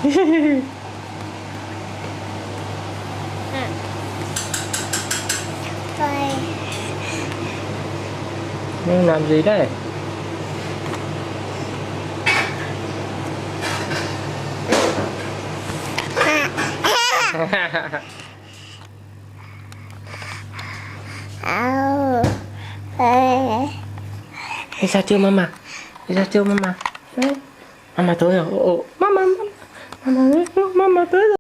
Rồi. Nhưng làm gì đây? Đi sao chưa mama? Đi sao chưa mama? Mama tới rồi. Mama tới rồi.